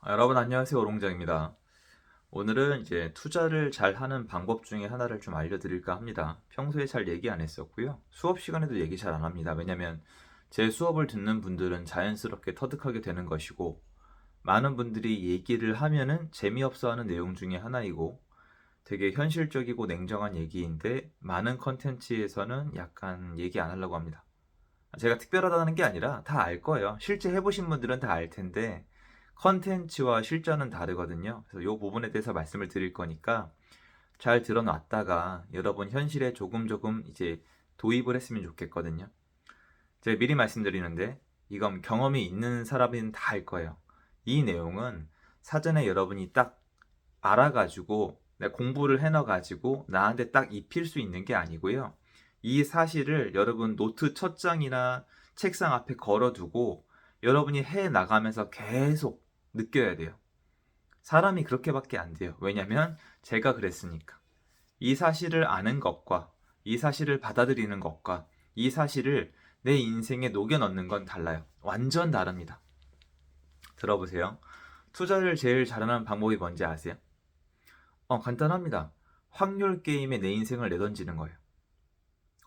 여러분 안녕하세요. 오롱장입니다. 오늘은 이제 투자를 잘 하는 방법 중에 하나를 좀 알려드릴까 합니다. 평소에 잘 얘기 안 했었고요. 수업 시간에도 얘기 잘 안 합니다. 왜냐면 제 수업을 듣는 분들은 자연스럽게 터득하게 되는 것이고, 많은 분들이 얘기를 하면은 재미없어 하는 내용 중에 하나이고, 되게 현실적이고 냉정한 얘기인데 많은 컨텐츠에서는 약간 얘기 안 하려고 합니다. 제가 특별하다는 게 아니라 다 알 거예요. 실제 해보신 분들은 다 알 텐데 컨텐츠와 실전은 다르거든요. 그래서 이 부분에 대해서 말씀을 드릴 거니까 잘 들어놨다가 여러분 현실에 조금 이제 도입을 했으면 좋겠거든요. 제가 미리 말씀드리는데 이건 경험이 있는 사람은 다 알 거예요. 이 내용은 사전에 여러분이 딱 알아가지고 공부를 해놔가지고 나한테 딱 입힐 수 있는 게 아니고요. 이 사실을 여러분 노트 첫 장이나 책상 앞에 걸어두고 여러분이 해 나가면서 계속 느껴야 돼요. 사람이 그렇게밖에 안 돼요. 왜냐면 제가 그랬으니까. 이 사실을 아는 것과 이 사실을 받아들이는 것과 이 사실을 내 인생에 녹여 넣는 건 달라요. 완전 다릅니다. 들어보세요. 투자를 제일 잘하는 방법이 뭔지 아세요? 간단합니다. 확률 게임에 내 인생을 내던지는 거예요.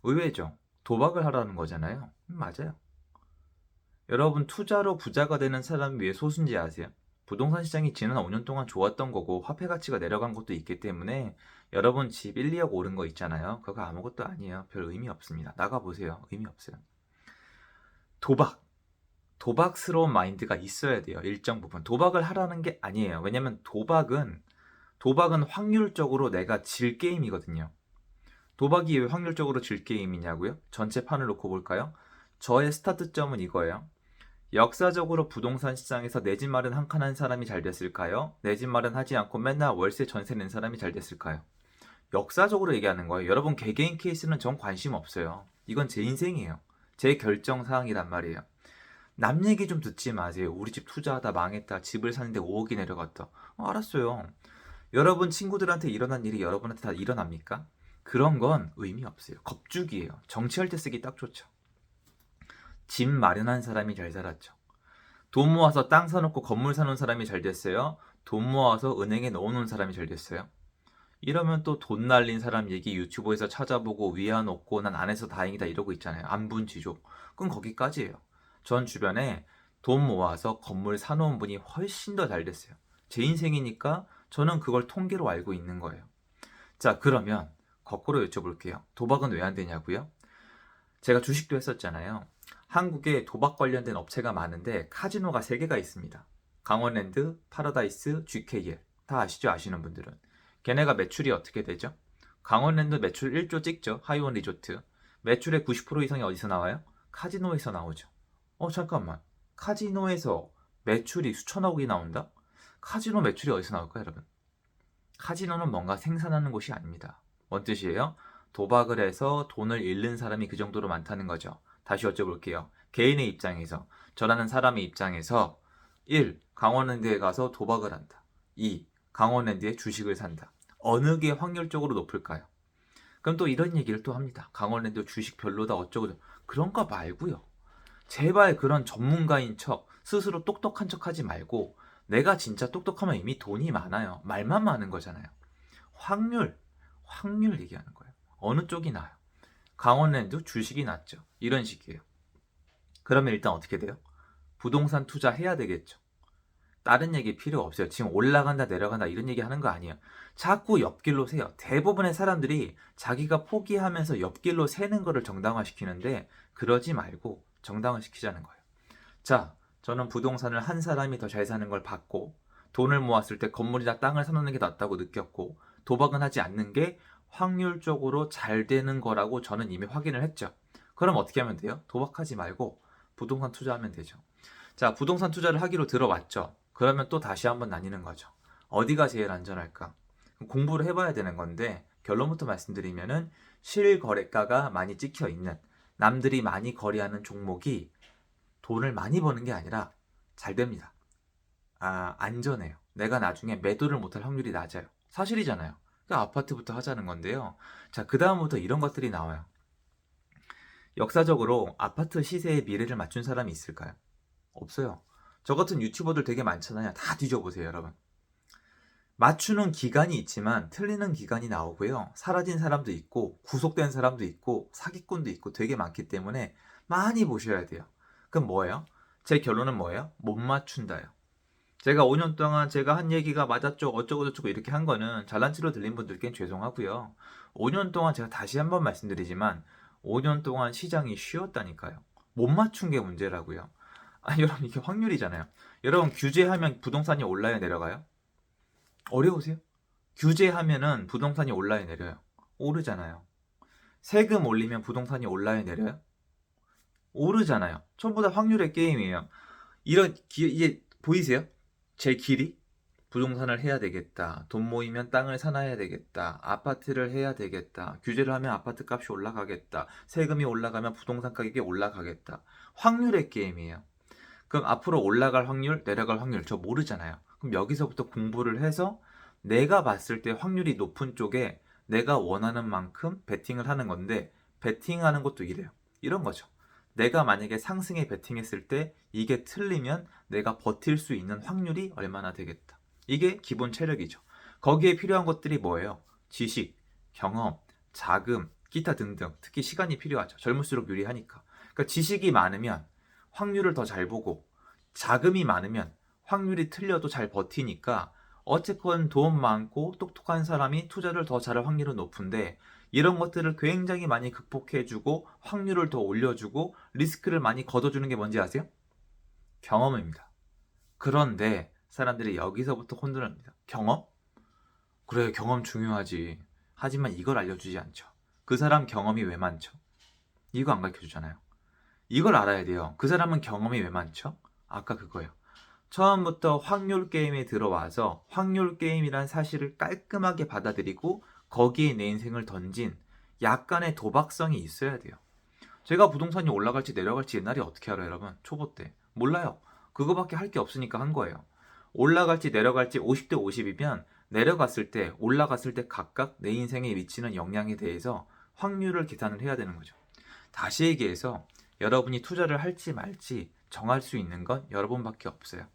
의외죠? 도박을 하라는 거잖아요. 맞아요. 여러분 투자로 부자가 되는 사람이 왜 소수인지 아세요? 부동산 시장이 지난 5년 동안 좋았던 거고 화폐 가치가 내려간 것도 있기 때문에 여러분 집 1, 2억 오른 거 있잖아요. 그거 아무것도 아니에요. 별 의미 없습니다. 나가보세요. 의미 없어요. 도박. 도박스러운 마인드가 있어야 돼요. 일정 부분. 도박을 하라는 게 아니에요. 왜냐면 도박은 확률적으로 내가 질 게임이거든요. 도박이 왜 확률적으로 질 게임이냐고요? 전체 판을 놓고 볼까요? 저의 스타트점은 이거예요. 역사적으로 부동산 시장에서 내 집 마련 한 칸 한 사람이 잘 됐을까요? 내 집 마련 하지 않고 맨날 월세 전세 낸 사람이 잘 됐을까요? 역사적으로 얘기하는 거예요. 여러분 개개인 케이스는 전 관심 없어요. 이건 제 인생이에요. 제 결정 사항이란 말이에요. 남 얘기 좀 듣지 마세요. 우리 집 투자하다 망했다. 집을 사는데 5억이 내려갔다. 알았어요. 여러분 친구들한테 일어난 일이 여러분한테 다 일어납니까? 그런 건 의미 없어요. 겁주기예요. 정치할 때 쓰기 딱 좋죠. 집 마련한 사람이 잘 살았죠. 돈 모아서 땅 사놓고 건물 사놓은 사람이 잘 됐어요. 돈 모아서 은행에 넣어놓은 사람이 잘 됐어요. 이러면 또 돈 날린 사람 얘기 유튜브에서 찾아보고 위안 얻고 난 안 해서 다행이다 이러고 있잖아요. 안분지족. 그건 거기까지예요. 전 주변에 돈 모아서 건물 사놓은 분이 훨씬 더 잘 됐어요. 제 인생이니까 저는 그걸 통계로 알고 있는 거예요. 자, 그러면 거꾸로 여쭤볼게요. 도박은 왜 안 되냐고요? 제가 주식도 했었잖아요. 한국에 도박 관련된 업체가 많은데 카지노가 3개가 있습니다. 강원랜드, 파라다이스, GKL. 다 아시죠? 아시는 분들은. 걔네가 매출이 어떻게 되죠? 강원랜드 매출 1조 찍죠. 하이원 리조트. 매출의 90% 이상이 어디서 나와요? 카지노에서 나오죠. 잠깐만. 카지노에서 매출이 수천억이 나온다? 카지노 매출이 어디서 나올까요, 여러분? 카지노는 뭔가 생산하는 곳이 아닙니다. 뭔 뜻이에요? 도박을 해서 돈을 잃는 사람이 그 정도로 많다는 거죠. 다시 여쭤볼게요. 개인의 입장에서, 저라는 사람의 입장에서 1. 강원랜드에 가서 도박을 한다. 2. 강원랜드에 주식을 산다. 어느 게 확률적으로 높을까요? 그럼 또 이런 얘기를 또 합니다. 강원랜드 주식 별로다 어쩌고 그런 거 말고요. 제발 그런 전문가인 척, 스스로 똑똑한 척 하지 말고 내가 진짜 똑똑하면 이미 돈이 많아요. 말만 많은 거잖아요. 확률, 확률 얘기하는 거예요. 어느 쪽이 나아요? 강원랜드 주식이 낫죠. 이런 식이에요. 그러면 일단 어떻게 돼요? 부동산 투자해야 되겠죠. 다른 얘기 필요 없어요. 지금 올라간다 내려간다 이런 얘기 하는 거 아니에요. 자꾸 옆길로 세요. 대부분의 사람들이 자기가 포기하면서 옆길로 새는 거를 정당화시키는데 그러지 말고 정당화시키자는 거예요. 자, 저는 부동산을 한 사람이 더 잘 사는 걸 봤고 돈을 모았을 때 건물이나 땅을 사놓는 게 낫다고 느꼈고 도박은 하지 않는 게 확률적으로 잘 되는 거라고 저는 이미 확인을 했죠. 그럼 어떻게 하면 돼요? 도박하지 말고 부동산 투자하면 되죠. 자, 부동산 투자를 하기로 들어왔죠. 그러면 또 다시 한번 나뉘는 거죠. 어디가 제일 안전할까? 공부를 해봐야 되는 건데 결론부터 말씀드리면은 실거래가가 많이 찍혀 있는 남들이 많이 거래하는 종목이 돈을 많이 버는 게 아니라 잘 됩니다. 안전해요. 내가 나중에 매도를 못할 확률이 낮아요. 사실이잖아요. 그러니까 아파트부터 하자는 건데요. 자, 그 다음부터 이런 것들이 나와요. 역사적으로 아파트 시세의 미래를 맞춘 사람이 있을까요? 없어요. 저 같은 유튜버들 되게 많잖아요. 다 뒤져보세요, 여러분. 맞추는 기간이 있지만 틀리는 기간이 나오고요. 사라진 사람도 있고 구속된 사람도 있고 사기꾼도 있고 되게 많기 때문에 많이 보셔야 돼요. 그럼 뭐예요? 제 결론은 뭐예요? 못 맞춘다요. 제가 5년 동안 제가 한 얘기가 맞았죠 어쩌고 저쩌고 이렇게 한 거는 잘난 체로 들린 분들께는 죄송하고요. 5년 동안 제가 다시 한번 말씀드리지만 5년 동안 시장이 쉬었다니까요. 못 맞춘 게 문제라고요. 아 여러분 이게 확률이잖아요. 여러분 규제하면 부동산이 올라요 내려가요? 어려우세요? 규제하면은 부동산이 올라요 내려요? 오르잖아요. 세금 올리면 부동산이 올라요 내려요? 오르잖아요. 전부 다 확률의 게임이에요. 이게 보이세요? 제 길이? 부동산을 해야 되겠다. 돈 모이면 땅을 사놔야 되겠다. 아파트를 해야 되겠다. 규제를 하면 아파트 값이 올라가겠다. 세금이 올라가면 부동산 가격이 올라가겠다. 확률의 게임이에요. 그럼 앞으로 올라갈 확률, 내려갈 확률 저 모르잖아요. 그럼 여기서부터 공부를 해서 내가 봤을 때 확률이 높은 쪽에 내가 원하는 만큼 베팅을 하는 건데 베팅하는 것도 이래요. 이런 거죠. 내가 만약에 상승에 베팅했을 때 이게 틀리면 내가 버틸 수 있는 확률이 얼마나 되겠다. 이게 기본 체력이죠. 거기에 필요한 것들이 뭐예요? 지식, 경험, 자금, 기타 등등. 특히 시간이 필요하죠. 젊을수록 유리하니까. 그러니까 지식이 많으면 확률을 더 잘 보고 자금이 많으면 확률이 틀려도 잘 버티니까 어쨌건 돈 많고 똑똑한 사람이 투자를 더 잘할 확률은 높은데 이런 것들을 굉장히 많이 극복해주고 확률을 더 올려주고 리스크를 많이 걷어주는 게 뭔지 아세요? 경험입니다. 그런데 사람들이 여기서부터 혼돈합니다. 경험? 그래 경험 중요하지. 하지만 이걸 알려주지 않죠. 그 사람 경험이 왜 많죠? 이거 안 가르쳐주잖아요. 이걸 알아야 돼요. 그 사람은 경험이 왜 많죠? 아까 그거예요. 처음부터 확률 게임에 들어와서 확률 게임이란 사실을 깔끔하게 받아들이고 거기에 내 인생을 던진 약간의 도박성이 있어야 돼요. 제가 부동산이 올라갈지 내려갈지 옛날에 어떻게 알아요, 여러분? 초보 때. 몰라요. 그거밖에 할 게 없으니까 한 거예요. 올라갈지 내려갈지 50대 50이면 내려갔을 때, 올라갔을 때 각각 내 인생에 미치는 영향에 대해서 확률을 계산을 해야 되는 거죠. 다시 얘기해서 여러분이 투자를 할지 말지 정할 수 있는 건 여러분밖에 없어요.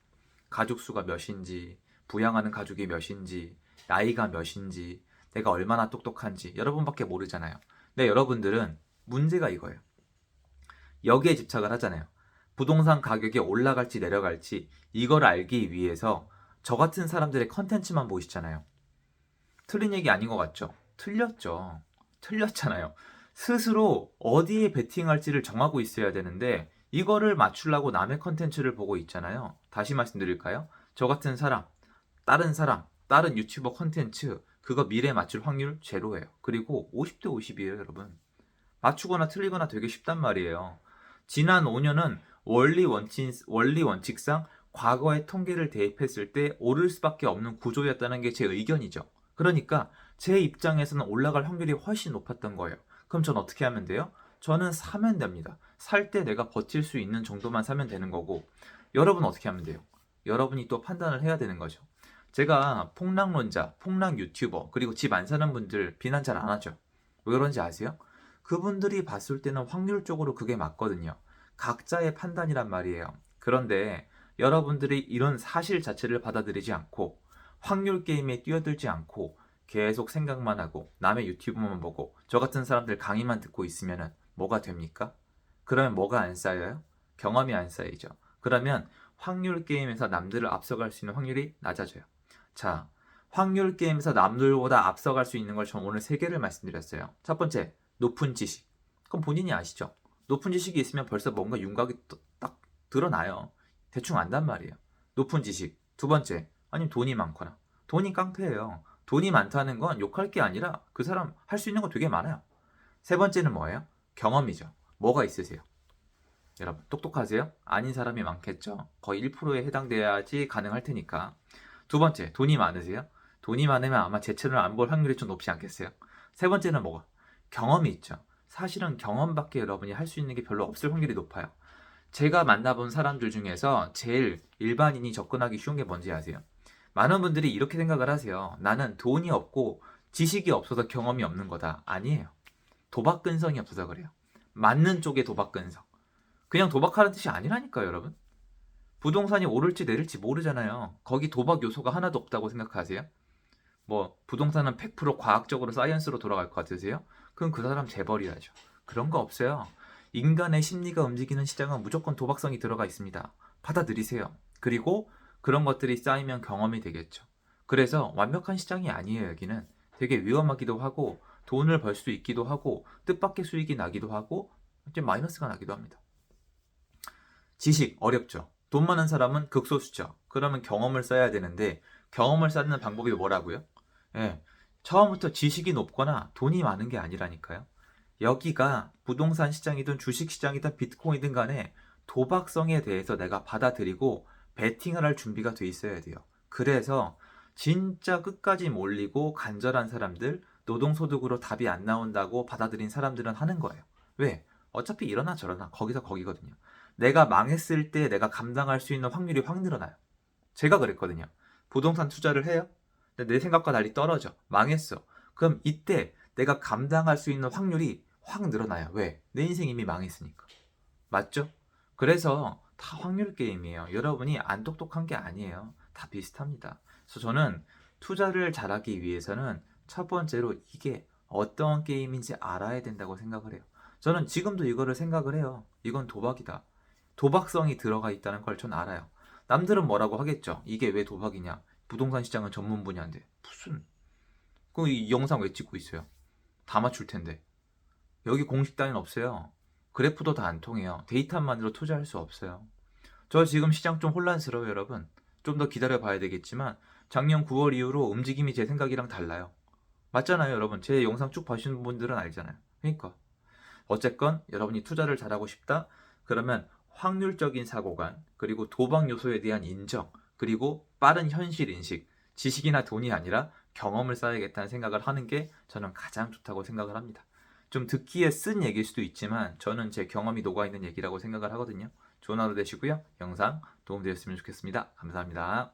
가족 수가 몇인지, 부양하는 가족이 몇인지, 나이가 몇인지, 내가 얼마나 똑똑한지 여러분밖에 모르잖아요. 근데 여러분들은 문제가 이거예요. 여기에 집착을 하잖아요. 부동산 가격이 올라갈지 내려갈지 이걸 알기 위해서 저 같은 사람들의 컨텐츠만 보시잖아요. 틀린 얘기 아닌 것 같죠? 틀렸죠. 틀렸잖아요. 스스로 어디에 베팅할지를 정하고 있어야 되는데 이거를 맞추려고 남의 컨텐츠를 보고 있잖아요. 다시 말씀드릴까요? 저 같은 사람, 다른 유튜버 컨텐츠 그거 미래 맞출 확률 제로예요. 그리고 50대 50이에요, 여러분. 맞추거나 틀리거나 되게 쉽단 말이에요. 지난 5년은 원리 원칙상 과거의 통계를 대입했을 때 오를 수밖에 없는 구조였다는 게 제 의견이죠. 그러니까 제 입장에서는 올라갈 확률이 훨씬 높았던 거예요. 그럼 전 어떻게 하면 돼요? 저는 사면 됩니다. 살 때 내가 버틸 수 있는 정도만 사면 되는 거고 여러분 어떻게 하면 돼요? 여러분이 또 판단을 해야 되는 거죠. 제가 폭락론자, 폭락 유튜버 그리고 집 안 사는 분들 비난 잘 안 하죠. 왜 그런지 아세요? 그분들이 봤을 때는 확률적으로 그게 맞거든요. 각자의 판단이란 말이에요. 그런데 여러분들이 이런 사실 자체를 받아들이지 않고 확률 게임에 뛰어들지 않고 계속 생각만 하고 남의 유튜브만 보고 저 같은 사람들 강의만 듣고 있으면 뭐가 됩니까? 그러면 뭐가 안 쌓여요? 경험이 안 쌓이죠. 그러면 확률 게임에서 남들을 앞서갈 수 있는 확률이 낮아져요. 자, 확률 게임에서 남들보다 앞서갈 수 있는 걸 전 오늘 3개를 말씀드렸어요. 첫 번째, 높은 지식. 그럼 본인이 아시죠? 높은 지식이 있으면 벌써 뭔가 윤곽이 딱 드러나요. 대충 안단 말이에요. 높은 지식. 두 번째, 아니면 돈이 많거나. 돈이 깡패예요. 돈이 많다는 건 욕할 게 아니라 그 사람 할 수 있는 거 되게 많아요. 세 번째는 뭐예요? 경험이죠. 뭐가 있으세요? 여러분 똑똑하세요? 아닌 사람이 많겠죠. 거의 1%에 해당돼야지 가능할 테니까. 두 번째, 돈이 많으세요? 돈이 많으면 아마 제 채널 안 볼 확률이 좀 높지 않겠어요? 세 번째는 뭐가? 경험이 있죠. 사실은 경험밖에 여러분이 할 수 있는 게 별로 없을 확률이 높아요. 제가 만나본 사람들 중에서 제일 일반인이 접근하기 쉬운 게 뭔지 아세요? 많은 분들이 이렇게 생각을 하세요. 나는 돈이 없고 지식이 없어서 경험이 없는 거다. 아니에요. 도박 근성이 없어서 그래요. 맞는 쪽의 도박 근성. 그냥 도박하는 뜻이 아니라니까요, 여러분. 부동산이 오를지 내릴지 모르잖아요. 거기 도박 요소가 하나도 없다고 생각하세요? 뭐 부동산은 100% 과학적으로 사이언스로 돌아갈 것 같으세요? 그럼 그 사람 재벌이야죠. 그런 거 없어요. 인간의 심리가 움직이는 시장은 무조건 도박성이 들어가 있습니다. 받아들이세요. 그리고 그런 것들이 쌓이면 경험이 되겠죠. 그래서 완벽한 시장이 아니에요, 여기는. 되게 위험하기도 하고 돈을 벌 수 있기도 하고 뜻밖의 수익이 나기도 하고 좀 마이너스가 나기도 합니다. 지식 어렵죠. 돈 많은 사람은 극소수죠. 그러면 경험을 쌓아야 되는데 경험을 쌓는 방법이 뭐라고요? 예, 처음부터 지식이 높거나 돈이 많은 게 아니라니까요. 여기가 부동산 시장이든 주식 시장이든 비트코인이든 간에 도박성에 대해서 내가 받아들이고 베팅을 할 준비가 돼 있어야 돼요. 그래서 진짜 끝까지 몰리고 간절한 사람들, 노동소득으로 답이 안 나온다고 받아들인 사람들은 하는 거예요. 왜? 어차피 이러나 저러나 거기서 거기거든요. 내가 망했을 때 내가 감당할 수 있는 확률이 확 늘어나요. 제가 그랬거든요. 부동산 투자를 해요. 근데 내 생각과 달리 떨어져. 망했어. 그럼 이때 내가 감당할 수 있는 확률이 확 늘어나요. 왜? 내 인생 이미 망했으니까. 맞죠? 그래서 다 확률 게임이에요. 여러분이 안 똑똑한 게 아니에요. 다 비슷합니다. 그래서 저는 투자를 잘하기 위해서는 첫 번째로 이게 어떤 게임인지 알아야 된다고 생각을 해요. 저는 지금도 이거를 생각을 해요. 이건 도박이다. 도박성이 들어가 있다는 걸 전 알아요. 남들은 뭐라고 하겠죠. 이게 왜 도박이냐. 부동산 시장은 전문 분야인데. 무슨. 이 영상 왜 찍고 있어요? 다 맞출 텐데. 여기 공식 단위는 없어요. 그래프도 다 안 통해요. 데이터만으로 투자할 수 없어요. 저 지금 시장 좀 혼란스러워요, 여러분. 좀 더 기다려 봐야 되겠지만 작년 9월 이후로 움직임이 제 생각이랑 달라요. 맞잖아요, 여러분. 제 영상 쭉 봐주시는 분들은 알잖아요. 그러니까 어쨌건 여러분이 투자를 잘하고 싶다? 그러면 확률적인 사고관, 그리고 도박 요소에 대한 인정, 그리고 빠른 현실 인식, 지식이나 돈이 아니라 경험을 쌓아야겠다는 생각을 하는 게 저는 가장 좋다고 생각을 합니다. 좀 듣기에 쓴 얘기일 수도 있지만 저는 제 경험이 녹아있는 얘기라고 생각을 하거든요. 좋은 하루 되시고요. 영상 도움되었으면 좋겠습니다. 감사합니다.